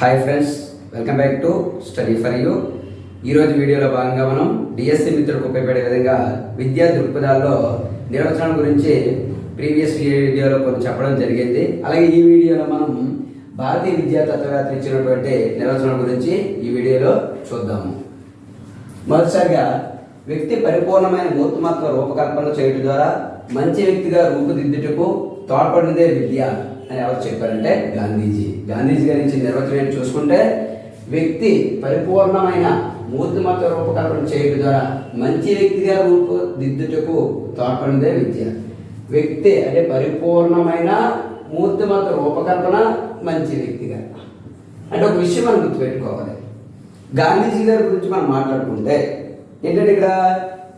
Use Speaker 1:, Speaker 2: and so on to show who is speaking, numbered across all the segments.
Speaker 1: Hi friends, welcome back to study for you. ఈరోజు వీడియోలో భాగంగా మనం డిఎస్సి మిత్రులకు ఉపయోగపడే విధంగా విద్యా దృక్పథాల్లో నిర్వచనం గురించి ప్రీవియస్ వీడియోలో కొంచెం చెప్పడం జరిగింది. అలాగే ఈ వీడియోలో మనం భారతీయ విద్యా తత్వవేత్తలు ఇచ్చినటువంటి నిర్వచనం గురించి ఈ వీడియోలో చూద్దాము. మొదటిసారిగా వ్యక్తి పరిపూర్ణమైన మూర్తిమత్వ రూపకల్పన చేయడం ద్వారా మంచి వ్యక్తిగా రూపుదిద్దుటకు తోడ్పడినదే విద్య అని ఎవరు చెప్పారంటే గాంధీజీ గారించి నిర్వచనం చూసుకుంటే వ్యక్తి పరిపూర్ణమైన మూర్తిమత్వ రూపకల్పన చేయడం ద్వారా మంచి వ్యక్తిగా రూపుదిద్దుటకు తోడ్పడినదే విద్య. వ్యక్తి అంటే పరిపూర్ణమైన మూర్తిమత్వ రూపకల్పన మంచి వ్యక్తిగా అంటే ఒక విషయం మనం గుర్తుపెట్టుకోవాలి. గాంధీజీ గారి గురించి మనం మాట్లాడుకుంటే ఏంటంటే ఇక్కడ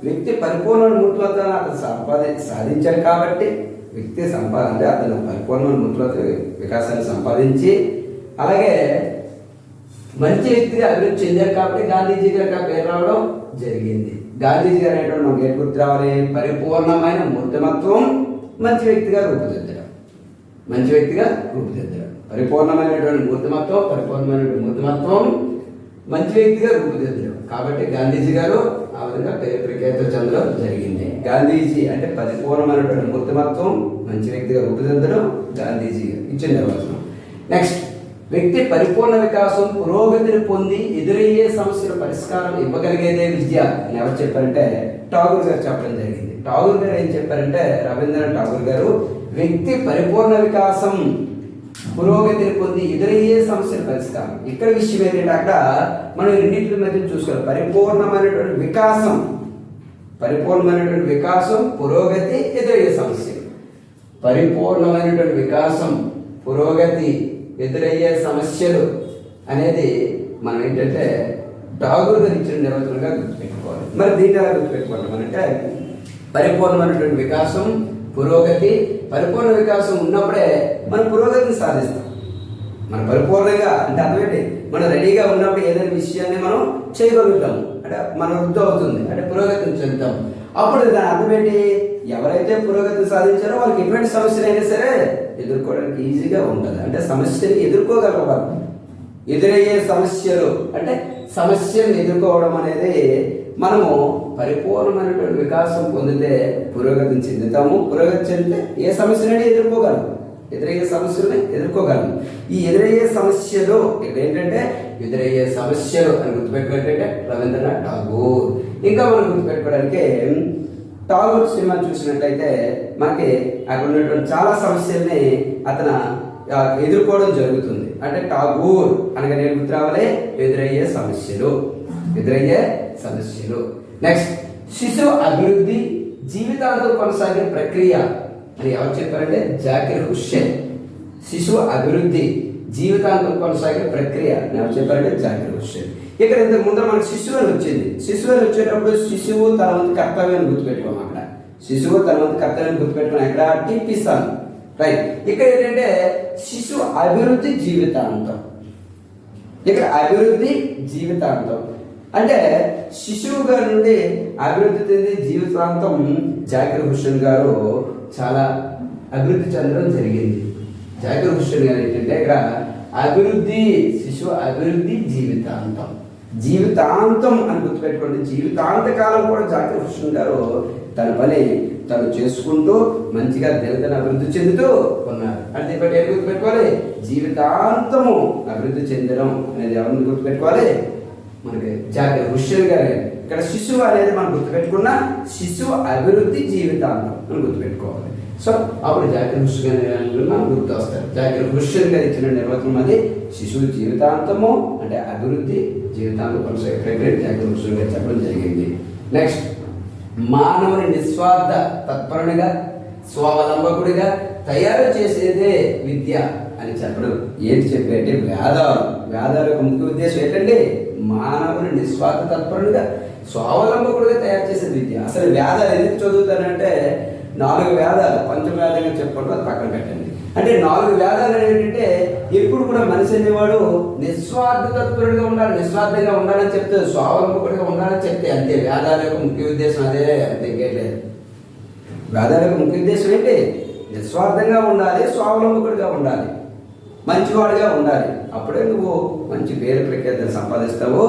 Speaker 1: వ్యక్తి పరిపూర్ణ మూర్తిమత్వాన్ని అతను సాధించాడు కాబట్టి వ్యక్తి అంటే అతను పరిపూర్ణమైన మూర్తిమత్వ వికాసాన్ని సంపాదించి అలాగే మంచి వ్యక్తిగా అభివృద్ధి చెందారు కాబట్టి గాంధీజీ గారికి ఆ పేరు రావడం జరిగింది. గాంధీజీ గారు అనేటువంటి మనకి ఏం గుర్తు రావాలి? పరిపూర్ణమైన మూర్తిమత్వం మంచి వ్యక్తిగా రూపుదిద్దడం. పరిపూర్ణమైనటువంటి మూర్తిమత్వం మంచి వ్యక్తిగా రూపుదిద్దడం. కాబట్టి గాంధీజీ గారు ఆ విధంగా ప్రఖ్యాతి చెందడం జరిగింది. గాంధీజీ అంటే పరిపూర్ణమైనటువంటి మూర్తిమత్వం మంచి వ్యక్తిగా రూపుదిద్దడం గాంధీజీ ఇచ్చిన నిర్వచనం. నెక్స్ట్, వ్యక్తి పరిపూర్ణ వికాసం పురోగతిని పొంది ఎదురయ్యే సమస్యల పరిష్కారం ఇవ్వగలిగేదే విద్య అని ఎవరు చెప్పారంటే ఠాగూర్ గారు చెప్పడం జరిగింది. ఠాగూర్ గారు ఏం చెప్పారంటే రవీంద్రనాథ్ ఠాగూర్ గారు వ్యక్తి పరిపూర్ణ వికాసం పురోగతిని పొంది ఎదురయ్యే సమస్యల పరిష్కారం. ఇక్కడ విషయం ఏంటంటే అక్కడ మనం రెండింటి మధ్య చూసుకోవాలి. పరిపూర్ణమైనటువంటి వికాసం పురోగతి ఎదురయ్యే సమస్యలు. పరిపూర్ణమైనటువంటి వికాసం పురోగతి ఎదురయ్యే సమస్యలు అనేది మనం ఏంటంటే ఠాగూర్ గారు ఇచ్చిన నిర్వచనంగా గుర్తుపెట్టుకోవాలి. మరి దీన్ని ఎలా గుర్తుపెట్టుకోవాలి అంటే పరిపూర్ణమైనటువంటి వికాసం పురోగతి. పరిపూర్ణ వికాసం ఉన్నప్పుడే మనం పురోగతిని సాధిస్తాం. మనం పరిపూర్ణంగా అంటే అర్థమేంటి, మనం రెడీగా ఉన్నప్పుడు ఏదైనా విషయాన్ని మనం చేయగలుగుతాము అంటే మన వృద్ధి అవుతుంది అంటే పురోగతిని చెందుతాం. అప్పుడు దాని అర్థమేంటి, ఎవరైతే పురోగతిని సాధించారో వాళ్ళకి ఎటువంటి సమస్యలు అయినా సరే ఎదుర్కోవడానికి ఈజీగా ఉంటుంది. అంటే సమస్యని ఎదుర్కోగలరు. ఎదురయ్యే సమస్యలు అంటే సమస్యను ఎదుర్కోవడం అనేది మనము పరిపూర్ణమైనటువంటి వికాసం పొందితే పురోగతిని చెందుతాము. పురోగతి చెందితే ఏ సమస్యలని ఎదురయ్యే సమస్యలని ఎదుర్కోగలము. ఈ ఎదురయ్యే సమస్యలు ఇక్కడ ఏంటంటే ఎదురయ్యే సమస్యలు అని గుర్తుపెట్టుకుంటే రవీంద్రనాథ్ ఠాగూర్. ఇంకా మనం గుర్తుపెట్టుకోవడానికి ఠాగూర్ సినిమా చూసినట్లయితే మనకి అక్కడ ఉన్నటువంటి చాలా సమస్యల్ని అతను ఎదుర్కోవడం జరుగుతుంది. అంటే ఠాగూర్ అనగా నేను గుర్తు రావాలి ఎదురయ్యే సమస్యలు. నెక్స్ట్, శిశు అభివృద్ధి జీవితాంతం కొనసాగే ప్రక్రియ అని ఎవరు చెప్పారంటే జాకిర్ హుస్సేన్. శిశు అభివృద్ధి జీవితాంతం కొనసాగే ప్రక్రియ అని ఎవరు చెప్పారంటే జాకిర్ హుస్సేన్. ఇక్కడ ఇంతకు ముందు మనకు శిశువు అని వచ్చింది. శిశువు అని వచ్చేటప్పుడు శిశువు తన వంతు కర్తవ్యాన్ని గుర్తుపెట్టుకోము. అక్కడ శిశువు తన వంతు కర్తవ్యాన్ని గుర్తుపెట్టుకున్నాం. ఇక్కడ టిప్పిస్తాను రైట్. ఇక్కడ ఏంటంటే శిశు అభివృద్ధి జీవితాంతం. ఇక్కడ అభివృద్ధి జీవితాంతం అంటే శిశువు గారి నుండి అభివృద్ధి చెంది జీవితాంతం జాకిర్ హుస్సేన్ గారు చాలా అభివృద్ధి చెందడం జరిగింది. జాకిర్ హుస్సేన్ గారు ఏంటంటే ఇక్కడ అభివృద్ధి శిశువు అభివృద్ధి జీవితాంతం అని గుర్తుపెట్టుకోండి. జీవితాంత కాలం కూడా జాకిర్ హుస్సేన్ గారు తన పని తను చేసుకుంటూ మంచిగా దినదిన అభివృద్ధి చెందుతూ ఉన్నారు. అంటే ఇప్పుడు ఏం గుర్తుపెట్టుకోవాలి? జీవితాంతము అభివృద్ధి చెందడం అనేది ఎవరిని గుర్తుపెట్టుకోవాలి? మనకి జాకిర్ హుస్సేన్ గారు. ఇక్కడ శిశువు అనేది మనం గుర్తుపెట్టుకున్న శిశువు అభివృద్ధి జీవితాంతం అని గుర్తుపెట్టుకోవాలి. సో అప్పుడు జాకిర్ హుస్సేన్ గారు మనం గుర్తు వస్తారు. జాకిర్ హుస్సేన్ గారు ఇచ్చిన నిర్వచనం అది శిశువు జీవితాంతము అంటే అభివృద్ధి జీవితాంతం కొనసాగే ప్రక్రియ జాకిర్ హుస్సేన్ గారు చెప్పడం జరిగింది. నెక్స్ట్, మానవుని నిస్వార్థ తత్పరునిగా స్వావలంబకుడిగా తయారు చేసేదే విద్య అని చెప్పడం. ఏంటి చెప్పేంటే వేదాల యొక్క ముఖ్య ఉద్దేశం ఏంటంటే మానవుని నిస్వార్థ తత్పరునిగా స్వావలంబకుడిగా తయారు చేసేది విద్య. అసలు వేదాలు ఎందుకు చదువుతానంటే 4 వేదాలు పంచవేదంగా చెప్పడం అది పక్కన పెట్టండి. అంటే 4 వేదాలు ఏంటంటే ఎప్పుడు కూడా మనిషి అనేవాడు నిస్వార్థ తత్పరుడిగా ఉండాలి, నిస్వార్థంగా ఉండాలని చెప్తే స్వావలంబకుడిగా ఉండాలని చెప్తే అంతే. వేదాల యొక్క ముఖ్య ఉద్దేశం అదే, అంతే ఇంకేట్లేదు. వేదాల యొక్క ముఖ్య ఉద్దేశం ఏంటి? నిస్వార్థంగా ఉండాలి, స్వావలంబకుడిగా ఉండాలి, మంచివాడిగా ఉండాలి. అప్పుడే నువ్వు మంచి పేరు ప్రఖ్యాతిని సంపాదిస్తావు,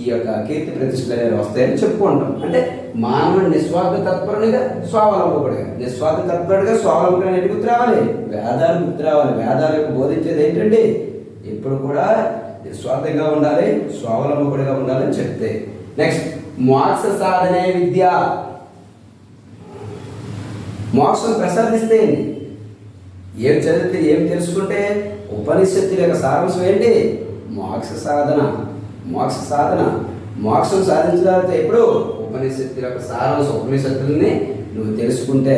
Speaker 1: ఈ యొక్క కీర్తి ప్రతిష్టలు అనేవి వస్తాయని చెప్పుకుంటాం. అంటే మానవుడు నిస్వార్థ తత్పరునిగా స్వావలంబకుడిగా, నిస్వార్థ తత్పరుడిగా స్వావలంబకుడు అనేది గుర్తు రావాలి, వేదాలు గుర్తు రావాలి. వేదాలకు బోధించేది ఏంటండి, ఎప్పుడు కూడా నిస్వార్థంగా ఉండాలి, స్వావలంబకుడిగా ఉండాలని చెప్తే. నెక్స్ట్, మోక్ష సాధనే విద్య. మోక్షం ప్రసాదిస్తే ఏం చదివితే ఏం తెలుసుకుంటే, ఉపనిషత్తుల యొక్క సారాంశం ఏంటి, మోక్ష సాధన. మోక్ష సాధన, మోక్షం సాధించడానికి ఎప్పుడు ఉపనిషత్తుల యొక్క సారాంశం. ఉపనిషత్తుల్ని నువ్వు తెలుసుకుంటే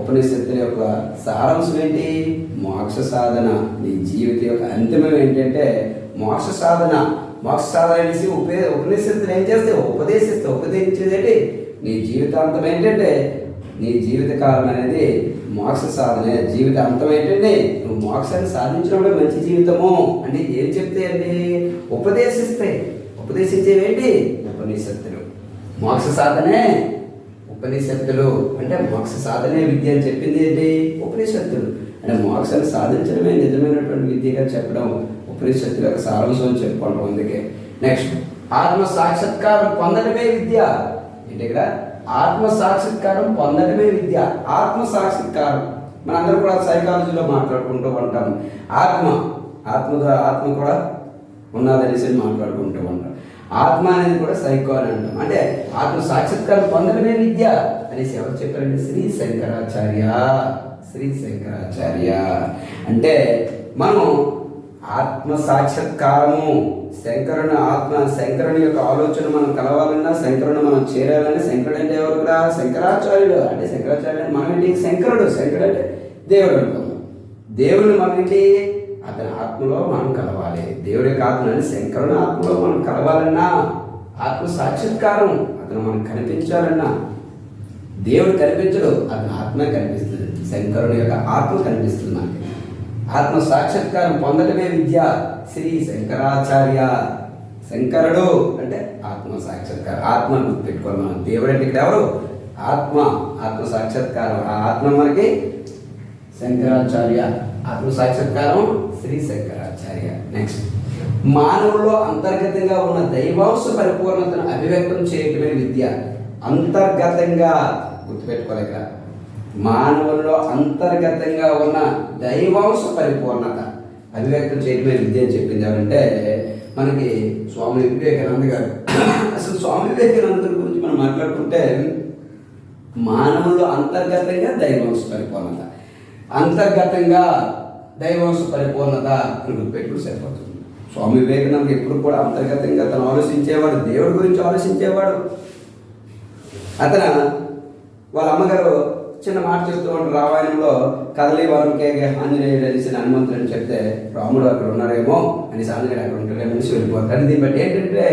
Speaker 1: ఉపనిషత్తుల యొక్క సారాంశం ఏంటి, మోక్ష సాధన. నీ జీవితం యొక్క అంతిమం ఏంటంటే మోక్ష సాధన. మోక్ష సాధన అనేసి ఉపనిషత్తులు ఏం చేస్తే ఉపదేశించేది నీ జీవితాంతం ఏంటంటే, నీ జీవితకాలం అనేది మోక్ష సాధనే. జీవిత అంతం ఏంటంటే నువ్వు మోక్షాన్ని సాధించడంలో మంచి జీవితము అంటే ఏం చెప్తే అండి, ఉపదేశించేవేంటి, ఉపనిషత్తులు. మోక్ష సాధనే ఉపనిషత్తులు. అంటే మోక్ష సాధనే విద్య అని చెప్పింది ఏంటి, ఉపనిషత్తులు. అంటే మోక్షాన్ని సాధించడమే నిజమైనటువంటి విద్యగా చెప్పడం ఉపనిషత్తుల యొక్క సారాంశం అని చెప్పుకోవడం. అందుకే నెక్స్ట్, ఆత్మ సాక్షాత్కారం పొందడమే విద్య. ఏంటి ఇక్కడ, ఆత్మ సాక్షాత్కారం పొందడమే విద్య. ఆత్మ సాక్షాత్కారం మనందరూ కూడా సైకాలజీలో మాట్లాడుకుంటూ ఉంటాం. ఆత్మ ద్వారా ఆత్మ కూడా ఉన్నదనేసి మాట్లాడుకుంటూ ఉంటాం. ఆత్మ అనేది కూడా సైకో అని అంటాం. అంటే ఆత్మ సాక్షాత్కారం పొందడమే విద్య అనేసి ఎవరు చెప్పారంటే శ్రీ శంకరాచార్య. అంటే మనం ఆత్మ సాక్షాత్కారము, శంకరుని యొక్క ఆలోచన మనం కలవాలన్నా, శంకరుని మనం చేరాలన్నా, శంకరుడు అంటే ఎవరు కూడా శంకరాచార్యుడు. అంటే శంకరాచార్యుడు మనం ఏంటి, శంకరుడు అంటే దేవుడు అనుకున్నాం. దేవుడిని మనం ఏంటి, అతని ఆత్మలో మనం కలవాలి. దేవుడి యొక్క ఆత్మ అంటే శంకరుని ఆత్మలో మనం కలవాలన్నా, ఆత్మ సాక్షాత్కారం అతను మనకు కనిపించాలన్నా, దేవుడు కనిపించడు, అతని ఆత్మ కనిపిస్తుంది. శంకరుని యొక్క ఆత్మ కనిపిస్తుంది మనకి. ఆత్మ సాక్షాత్కారం పొందడమే విద్య. శ్రీ శంకరాచార్య. శంకరుడు అంటే ఆత్మ సాక్షాత్కారం. ఆత్మను గుర్తుపెట్టుకోవాలి మనం. దేవుడు అంటే ఇక్కడ ఎవరు, ఆత్మ సాక్షాత్కారం. ఆ ఆత్మ మనకి శంకరాచార్య. ఆత్మ సాక్షాత్కారం శ్రీ శంకరాచార్య. నెక్స్ట్, మానవుల్లో అంతర్గతంగా ఉన్న దైవాంశ పరిపూర్ణతను అభివ్యక్తం చేయటమే విద్య. అంతర్గతంగా గుర్తుపెట్టుకోవాలి ఇక్కడ, మానవుల్లో అంతర్గతంగా ఉన్న దైవాంశ పరిపూర్ణత అభివ్యక్తం చేయడమే విద్య అని చెప్పింది ఎవరంటే మనకి స్వామి వివేకానంద గారు. అసలు స్వామి వివేకానంద గురించి మనం మాట్లాడుకుంటే మానవుల్లో అంతర్గతంగా దైవాంశ పరిపూర్ణత, అంతర్గతంగా దైవాంశ పరిపూర్ణత అని గుర్తుపెట్టుకుని సరిపోతుంది. స్వామి వివేకానంద ఎప్పుడు కూడా అంతర్గతంగా తను ఆలోచించేవాడు, దేవుడి గురించి ఆలోచించేవాడు. అతను వాళ్ళ అమ్మగారు చిన్న మాట చెప్తూ ఉంటారు, రామాయణంలో కదలి వరంకే ఆంజనేయుడు అనేసి హనుమంతుడు అని చెప్తే రాముడు అక్కడ ఉన్నాడేమో అనేసి ఆంజనేయుడు అక్కడ ఉంటాడేమో అనేసి వెళ్ళిపోతాడు. దీన్ని బట్టి ఏంటంటే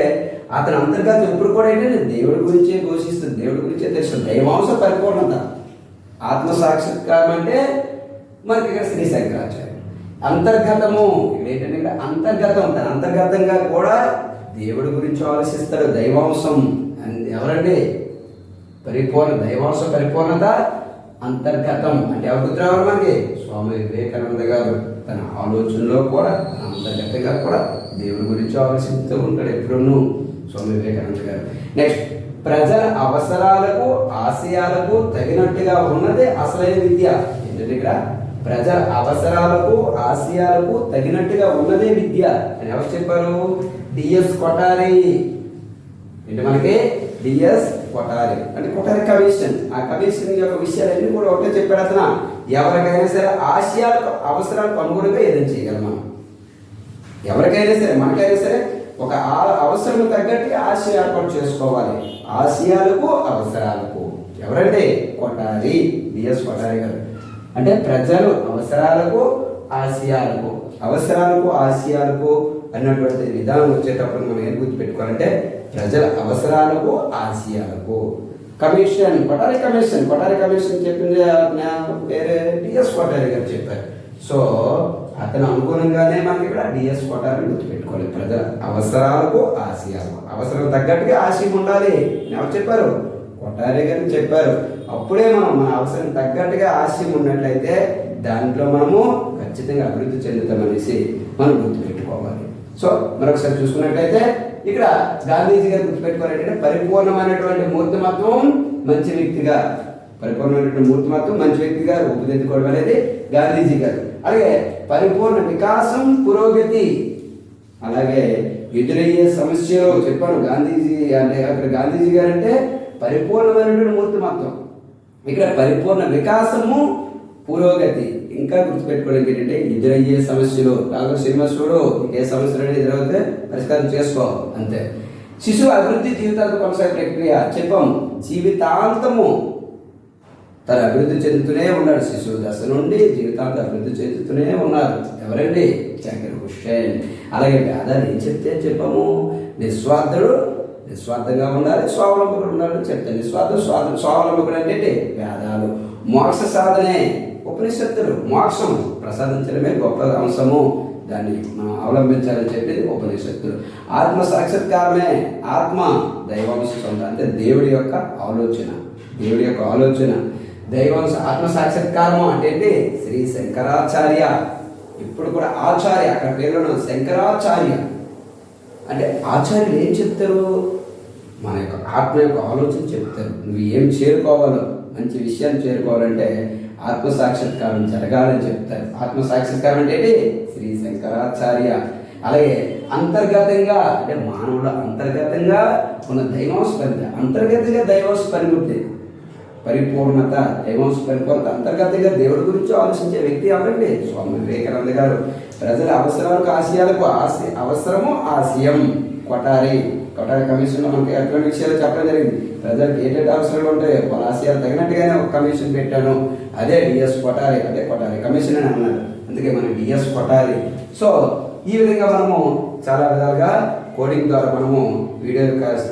Speaker 1: అతని అంతర్గతం ఎప్పుడు కూడా ఏంటంటే దేవుడి గురించే ఘోషిస్తుంది, దేవుడి గురించే తెలుస్తుంది. దైవాంశ పరిపూర్ణత, ఆత్మ సాక్షాత్కారం అంటే మనకి ఇక్కడ శ్రీ శంకరాచార్య. అంతర్గతము ఏంటంటే ఇక్కడ అంతర్గతం, తన అంతర్గతంగా కూడా దేవుడి గురించి ఆలోచిస్తాడు. దైవాంశం ఎవరండి, దైవాంశ పరిపూర్ణత అంతర్గతం అంటే ఎవరు గుర్తురావాలి మనకి, స్వామి వివేకానంద గారు. తన ఆలోచనలో కూడా అంతర్గతంగా కూడా దేవుడి గురించి ఆలోచిస్తూ ఉంటాడు ఎప్పుడూ స్వామి వివేకానంద గారు. నెక్స్ట్, ప్రజల అవసరాలకు ఆశయాలకు తగినట్టుగా ఉన్నదే అసలైన విద్య. ఏంటంటే ఇక్కడ ప్రజల అవసరాలకు ఆశయాలకు తగినట్టుగా ఉన్నదే విద్య అని ఎవరు చెప్పారు, డిఎస్ కొఠారి. ఏంటి మనకి డిఎస్ కొఠారి అంటే కొఠారి కమిషన్. ఆ కమిషన్ యొక్క విషయాలన్నీ కూడా ఒకటే చెప్పాడు అతను. ఎవరికైనా సరే ఆశయాలకు అవసరాలకు అనుగుణంగా ఏదైనా చేయగలం మనం. ఎవరికైనా సరే మనకైనా సరే ఒక అవసరం తగ్గట్టుగా ఆశయం ఏర్పాటు చేసుకోవాలి. ఆశయాలకు అవసరాలకు ఎవరంటే కొఠారి, డిఎస్ కొఠారి గారు. అంటే ప్రజలు అవసరాలకు ఆశయాలకు అన్నటువంటి విధానం వచ్చేటప్పుడు మనం ఏం గుర్తుపెట్టుకోవాలంటే ప్రజల అవసరాలకు ఆశయాలకు. కమిషన్ కొఠారి కమిషన్ చెప్పింది వేరే డిఎస్ కొఠారి గారు చెప్పారు. సో అతను అనుగుణంగానే మనకి ఇక్కడ డిఎస్ కొఠారిని గుర్తుపెట్టుకోవాలి. ప్రజల అవసరాలకు ఆశయాలకు, అవసరం తగ్గట్టుగా ఆశయం ఉండాలి అని ఎవరు చెప్పారు, కొఠారి గారు చెప్పారు. అప్పుడే మన అవసరం తగ్గట్టుగా ఆశయం ఉన్నట్లయితే దాంట్లో మనము ఖచ్చితంగా అభివృద్ధి చెందుతామనేసి మనం గుర్తుపెట్టుకోవాలి. సో మరొకసారి చూసుకున్నట్లయితే ఇక్కడ గాంధీజీ గారు గుర్తుపెట్టుకోవాలంటే పరిపూర్ణమైనటువంటి మూర్తిమత్వం మంచి వ్యక్తిగా, పరిపూర్ణమైనటువంటి మూర్తిమత్వం మంచి వ్యక్తిగా రూపుదిద్దుకోవడం అనేది గాంధీజీ గారు. అలాగే పరిపూర్ణ వికాసం, పురోగతి, అలాగే ఎదురయ్యే సమస్యలు చెప్పాను. గాంధీజీ అంటే అక్కడ గాంధీజీ గారు అంటే పరిపూర్ణమైనటువంటి మూర్తిమత్వం, ఇక్కడ పరిపూర్ణ వికాసము, పురోగతి. ఇంకా గుర్తుపెట్టుకోవడానికి ఏంటంటే ఎదురయ్యే సమస్యలు. నాకు సినిమా చూడు, ఏ సమస్యలు అనేది ఎదురైతే పరిష్కారం చేసుకో అంతే. శిశువు అభివృద్ధి జీవితాంతం కొనసాగే ప్రక్రియ చెప్పాము. జీవితాంతము తన అభివృద్ధి చెందుతూనే ఉన్నాడు. శిశువు దశ నుండి జీవితాంతం అభివృద్ధి చెందుతూనే ఉన్నారు. ఎవరండి? జాకిర్ హుస్సేన్. అలాగే వేదాలు ఏం చెప్తే చెప్పాము, నిస్వార్థంగా ఉండాలి, స్వావలంబకుడు ఉండాలని చెప్తాను. స్వావలంబకుడు అంటే వేదాలు. మోక్ష సాధనే ఉపనిషత్తులు. మోక్షం ప్రసాదించడమే గొప్ప అంశము, దాన్ని మనం అవలంబించాలని చెప్పేది ఉపనిషత్తులు. ఆత్మ సాక్షాత్కారమే, ఆత్మ దైవాంశ సొంత అంటే దేవుడి యొక్క ఆలోచన. దైవాంశ ఆత్మ సాక్షాత్కారము అంటే శ్రీ శంకరాచార్య. ఇప్పుడు కూడా ఆచార్య, అక్కడ పేరులో శంకరాచార్య అంటే ఆచార్యులు ఏం చెప్తారు? మన యొక్క ఆత్మ యొక్క ఆలోచన చెప్తారు. నువ్వు ఏం చేరుకోవాలో, మంచి విషయాన్ని చేరుకోవాలంటే ఆత్మ సాక్షాత్కారం జరగాలని చెప్తారు. ఆత్మ సాక్షాత్కారం అంటే శ్రీ శంకరాచార్య. అలాగే అంతర్గతంగా అంటే మానవుడు అంతర్గతంగా ఉన్న దైవాంశ పరిమితి, అంతర్గతంగా దైవాంశ పరిమితి, పరిపూర్ణత, దైవాంశ పరిపూర్ణత. అంతర్గతంగా దేవుడి గురించి ఆలోచించే వ్యక్తి ఎవరండి? స్వామి వివేకానంద గారు. ప్రజల అవసరాలకు, ఆశయాలకు అవసరము ఆశయం. కొఠారి కమిషన్లో మనకి అటువంటి విషయాలు చెప్పడం జరిగింది. ప్రజలకు ఏంటంటే అవసరాలు ఉంటాయి, వాళ్ళ ఆశయాలు తగినట్టుగానే ఒక కమిషన్ పెట్టాను. అదే డిఎస్ కొఠారి, అంటే కొఠారి కమిషన్ అని అన్నారు. అందుకే మనం డిఎస్ కొఠారి. సో ఈ విధంగా మనము చాలా విధాలుగా కోడింగ్ ద్వారా మనము వీడియో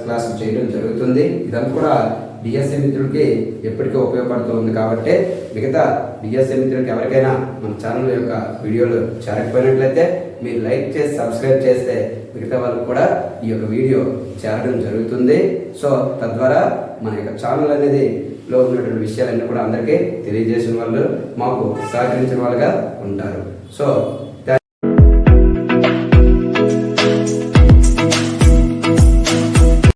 Speaker 1: క్లాసులు చేయడం జరుగుతుంది. ఇదంతా కూడా డిఎస్ఏ మిత్రులకి ఎప్పటికీ ఉపయోగపడుతుంది. కాబట్టి మిగతా డిఎస్ఏ మిత్రులకి ఎవరికైనా మన ఛానల్ యొక్క వీడియోలు చేరకపోయినట్లయితే మీరు లైక్ చేసి సబ్స్క్రైబ్ చేస్తే మిగతా వాళ్ళకు కూడా ఈ యొక్క వీడియో చేరడం జరుగుతుంది. సో తద్వారా మన యొక్క ఛానల్ అనేది లో ఉన్నటువంటి విషయాలన్నీ కూడా అందరికీ తెలియజేసిన వాళ్ళు, మాకు సహకరించిన వాళ్ళుగా ఉంటారు. సో